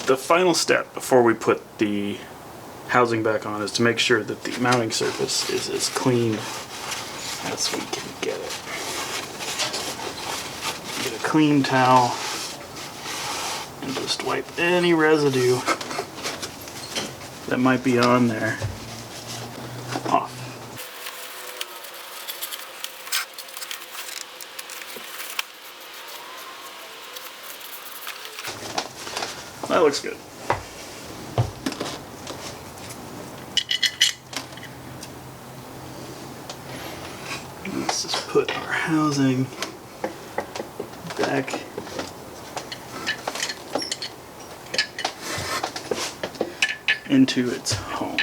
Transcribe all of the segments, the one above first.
The final step before we put the housing back on is to make sure that the mounting surface is as clean as we can get it. Get a clean towel and just wipe any residue that might be on there off. That looks good. Let's just put our housing back into its home.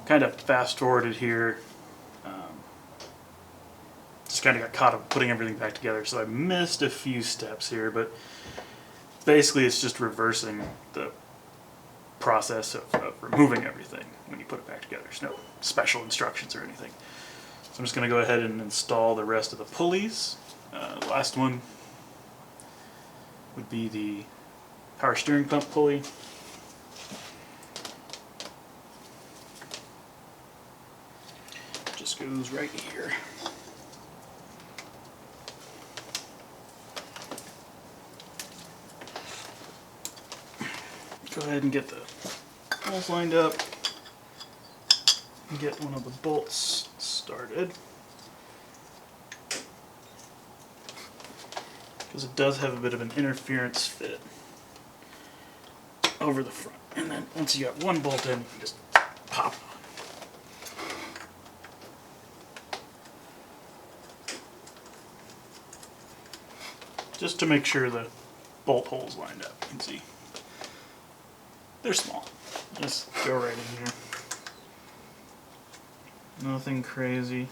kind of fast forwarded here. Just kind of got caught up putting everything back together, so I missed a few steps here, but basically it's just reversing the process of removing everything when you put it back together. There's no special instructions or anything. So I'm just going to go ahead and install the rest of the pulleys. The last one would be the power steering pump pulley. Just goes right here. Go ahead and get the holes lined up and get one of the bolts started, because it does have a bit of an interference fit over the front. And then once you got one bolt in, you can just pop it on. Just to make sure the bolt holes lined up. You can see they're small. Just go right in here. Nothing crazy.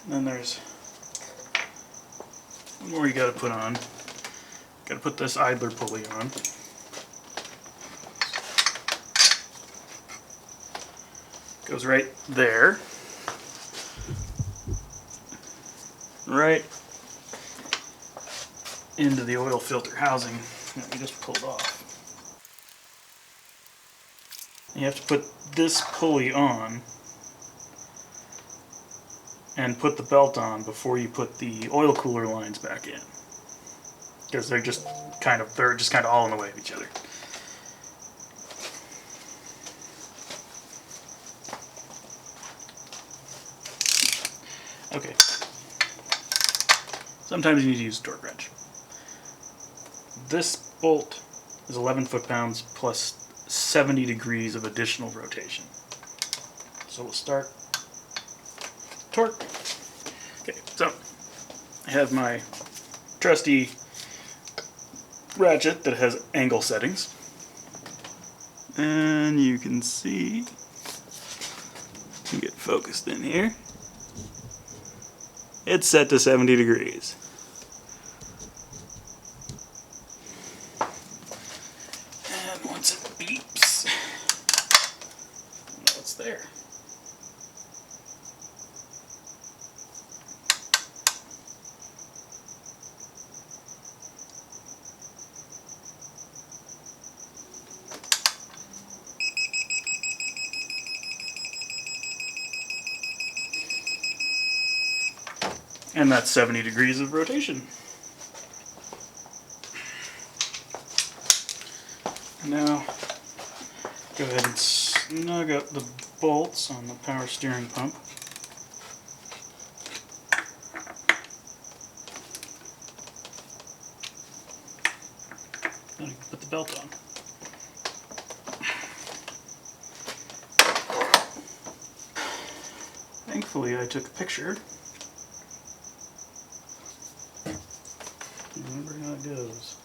And then there's one more you gotta put on. Gotta put this idler pulley on. Goes right there. Right into the oil filter housing that we just pulled off. You have to put this pulley on and put the belt on before you put the oil cooler lines back in, because they're just kind of all in the way of each other. Okay. Sometimes you need to use a torque wrench. This bolt is 11 foot-pounds plus 70 degrees of additional rotation. So we'll start torque. Okay, so I have my trusty ratchet that has angle settings, and you can see, get focused in here, it's set to 70 degrees. And once it beeps, I know it's there. And that's 70 degrees of rotation. Now, go ahead and snug up the bolts on the power steering pump. Then you can put the belt on. Thankfully, I took a picture. Remember how it goes.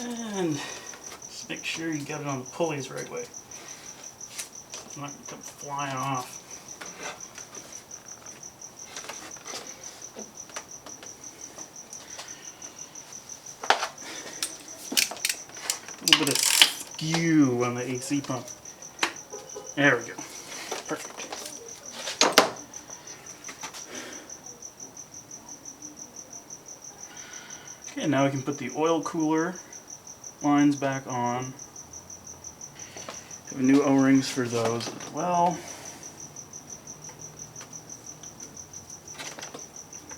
And just make sure you got it on the pulleys the right way. It's not going to come flying off. A little bit of skew on the AC pump. There we go. Perfect. Okay, now we can put the oil cooler lines back on. Have new O-rings for those as well.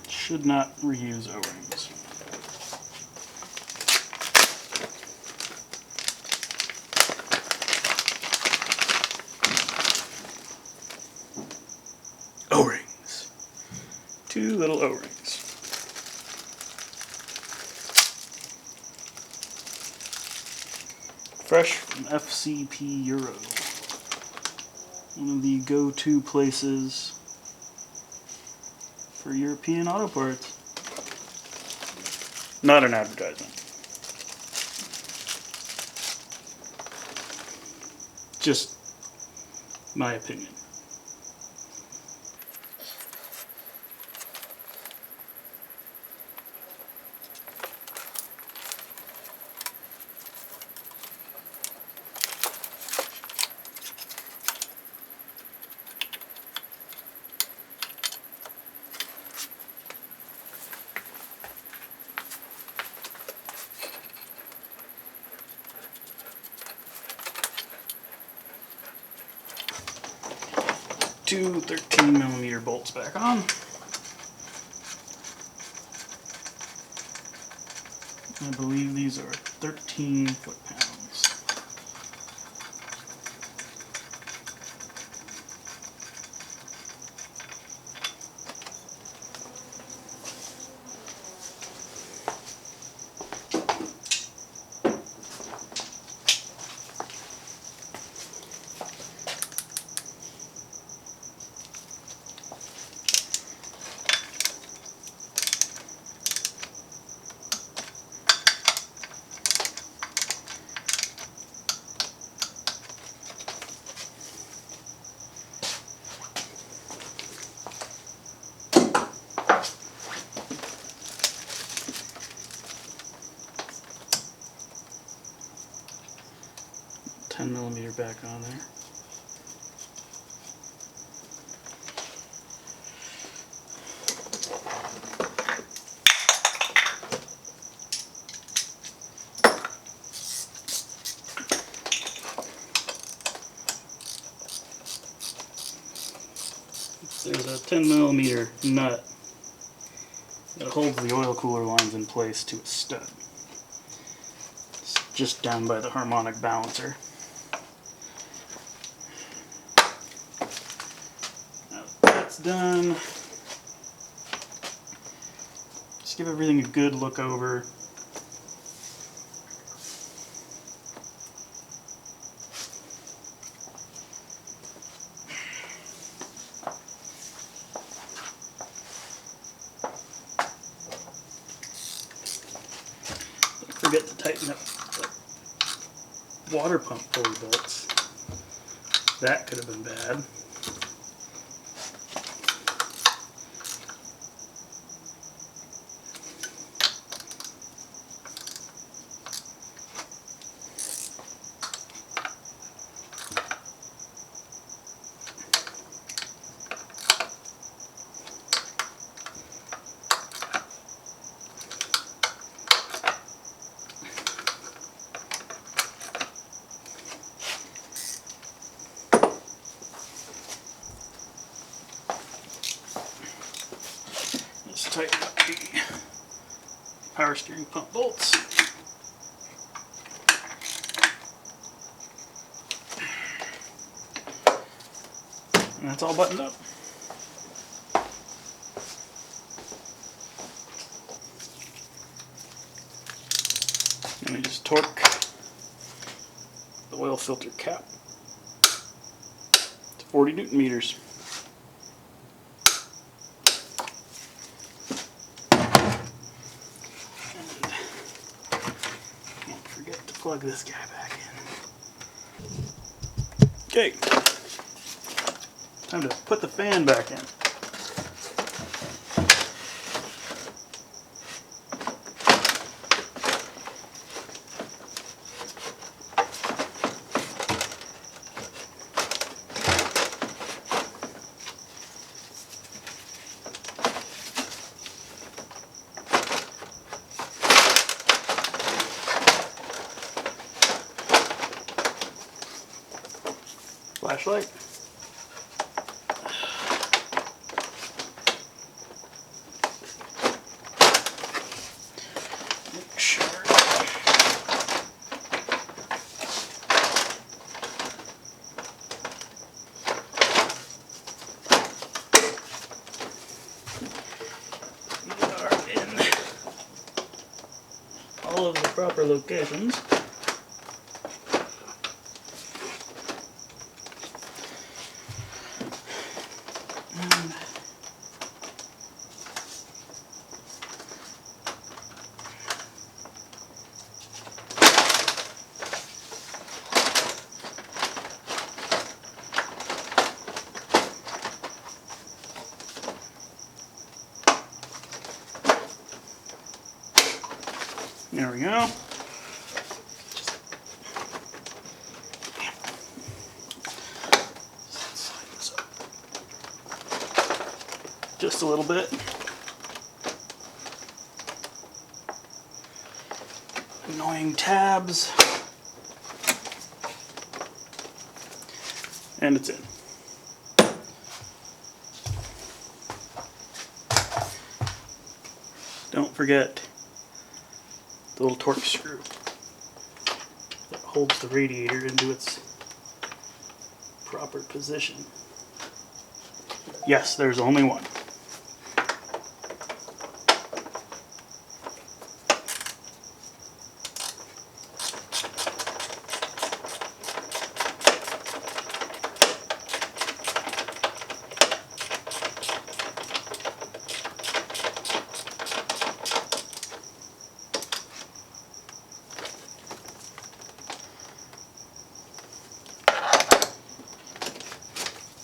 Should not reuse O-rings. O-rings. 2 little O-rings. Fresh from FCP Euro. One of the go-to places for European auto parts. Not an advertisement. Just my opinion. Two 13mm bolts back on. I believe these are 13 foot-pounds. $10mm back on there. There's a 10mm nut that holds the oil cooler lines in place to a stud. It's just down by the harmonic balancer. Now that's done. Just give everything a good look over. Forget to tighten up the water pump pulley bolts. That could have been bad. Let's tighten up the power steering pump bolts. And that's all buttoned up. And we just torque the oil filter cap to 40 Newton meters. Plug this guy back in. Okay, time to put the fan back in. flashlight. Make sure. We are in all of the proper locations. There we go. Just a little bit. Annoying tabs. And it's in. Don't forget the little torque screw that holds the radiator into its proper position. Yes, there's only one.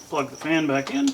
Plug the fan back in.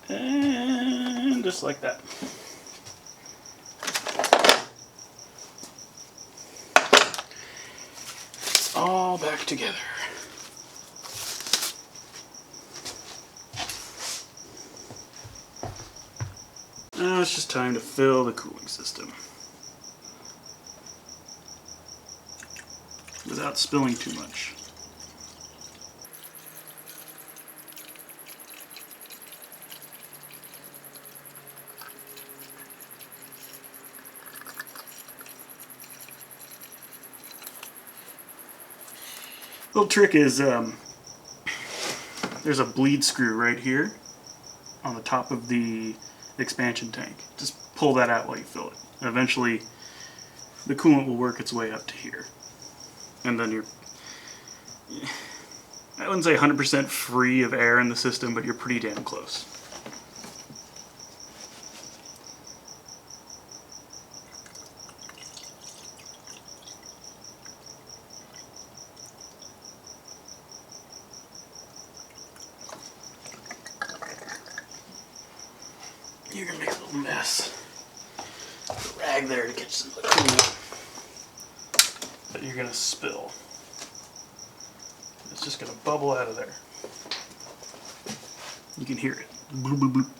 And just like that. It's all back together. Now it's just time to fill the cooling system without spilling too much. Little trick is there's a bleed screw right here on the top of the expansion tank. Just pull that out while you fill it. And eventually the coolant will work its way up to here. And then you're, I wouldn't say 100% free of air in the system, but you're pretty damn close. You're gonna make a little mess. Put a rag there to catch some of the coolant that you're gonna spill. It's just gonna bubble out of there. You can hear it. Bloop, bloop, bloop.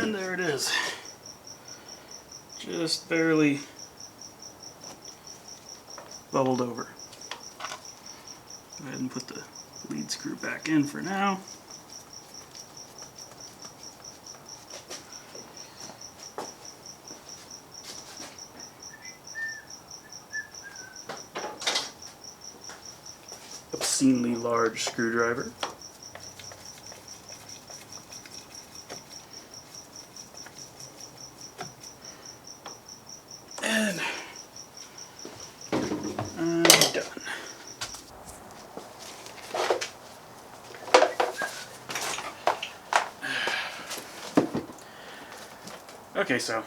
And there it is. Just barely bubbled over. Go ahead and put the lead screw back in for now. Obscenely large screwdriver. And I'm done. Okay, so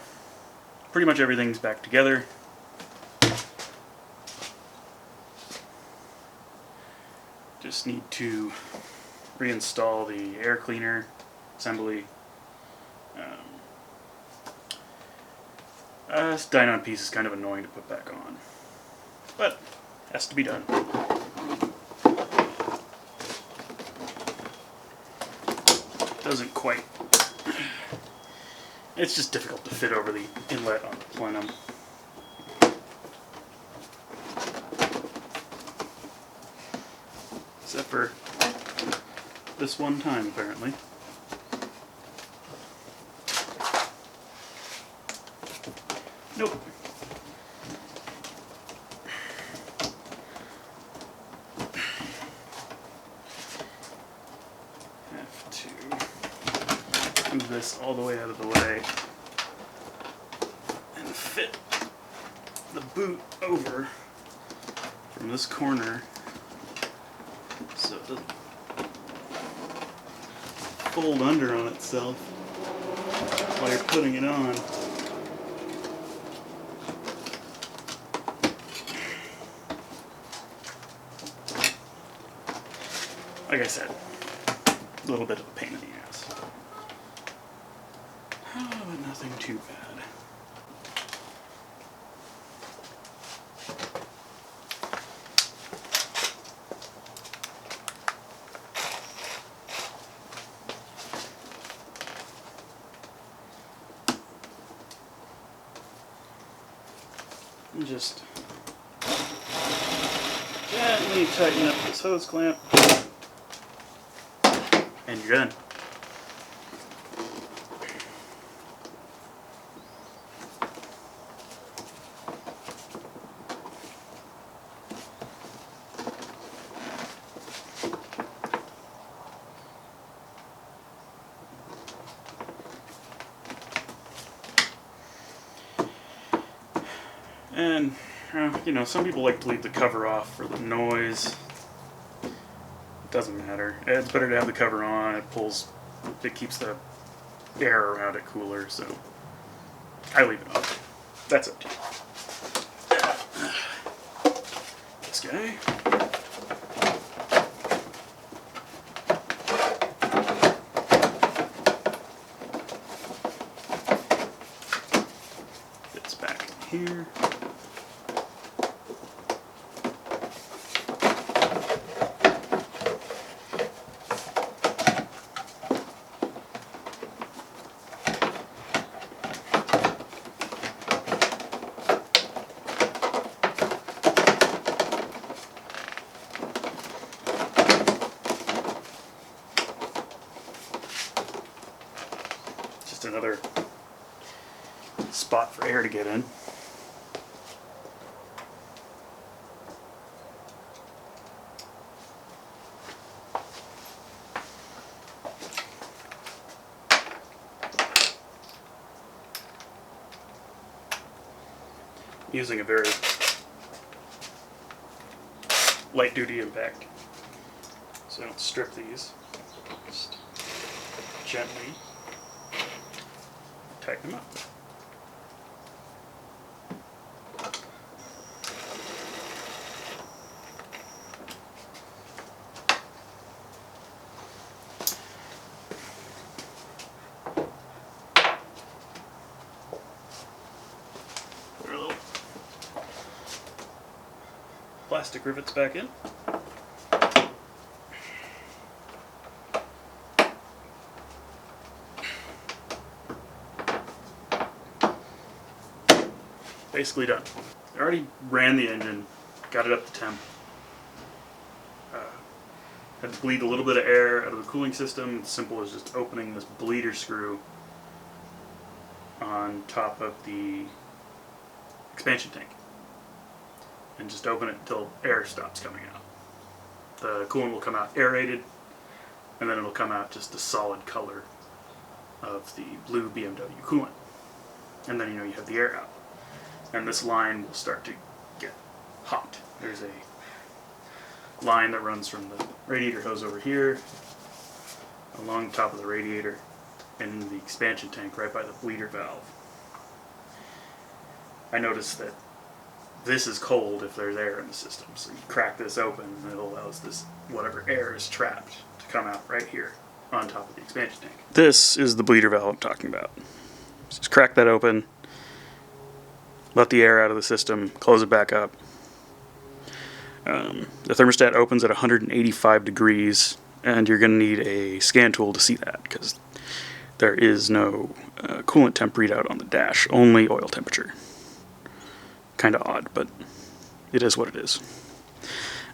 pretty much everything's back together. Just need to reinstall the air cleaner assembly. This dynon piece is kind of annoying to put back on, but has to be done. Doesn't quite. It's just difficult to fit over the inlet on the plenum. Except for this one time, apparently. Nope. Have to move this all the way out of the way and fit the boot over from this corner so it doesn't fold under on itself while you're putting it on. Like I said, a little bit of a pain in the ass. Oh, but nothing too bad. And just gently tighten up this hose clamp. And you're done. And, you know, some people like to leave the cover off for the noise. Doesn't matter. It's better to have the cover on. It keeps the air around it cooler, so I leave it on. That's up to you. This guy. Fits back in here. Another spot for air to get in. Using a very light duty impact, so I don't strip these. Just gently tighten them up. Put our little plastic rivets back in. basically done. I already ran the engine, got it up to temp. Had to bleed a little bit of air out of the cooling system. It's simple as just opening this bleeder screw on top of the expansion tank. And just open it until air stops coming out. The coolant will come out aerated, and then it'll come out just the solid color of the blue BMW coolant. And then you have the air out. And this line will start to get hot. There's a line that runs from the radiator hose over here, along the top of the radiator, and into the expansion tank right by the bleeder valve. I noticed that this is cold if there's air in the system, so you crack this open and it allows this, whatever air is trapped, to come out right here on top of the expansion tank. This is the bleeder valve I'm talking about. Just crack that open, let the air out of the system, close it back up. The thermostat opens at 185 degrees, and you're going to need a scan tool to see that, because there is no coolant temp readout on the dash, only oil temperature. Kind of odd, but it is what it is.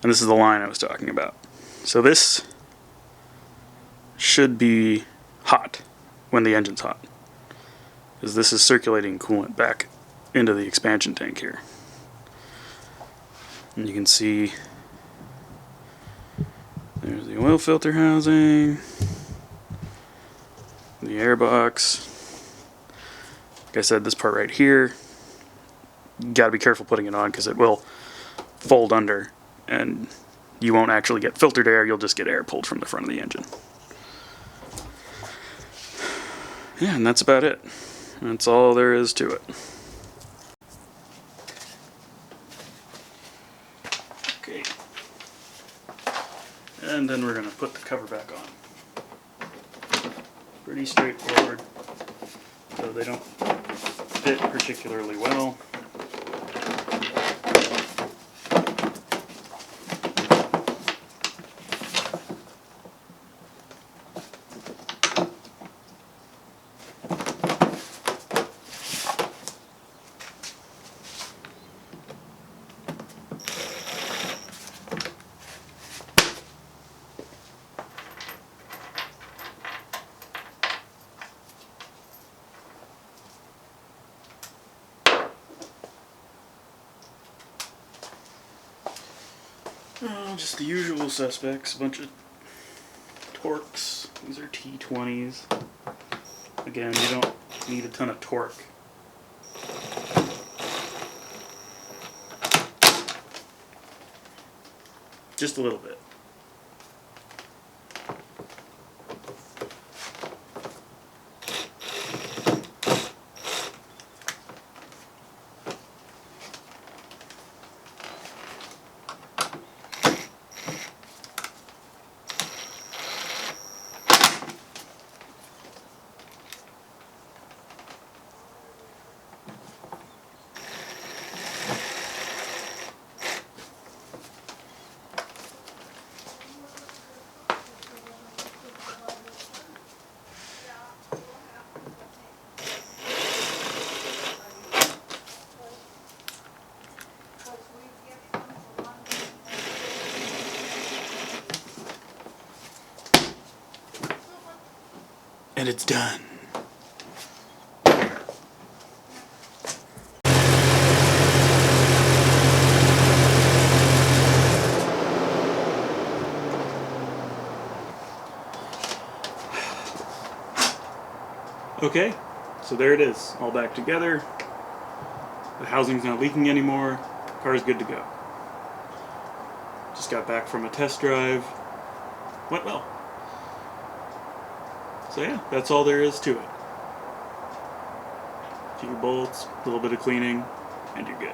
And this is the line I was talking about. So this should be hot when the engine's hot, because this is circulating coolant back into the expansion tank here. And you can see there's the oil filter housing, the air box. Like I said, this part right here, you gotta be careful putting it on because it will fold under and you won't actually get filtered air, you'll just get air pulled from the front of the engine. Yeah, and that's about it. That's all there is to it. Okay. And then we're going to put the cover back on. Pretty straightforward, so they don't fit particularly well. Just the usual suspects, a bunch of torques. These are T20s. Again, you don't need a ton of torque. Just a little bit. And it's done. Okay, so there it is, all back together. The housing's not leaking anymore. Car's good to go. Just got back from a test drive. Went well. So yeah, that's all there is to it. A few bolts, a little bit of cleaning, and you're good.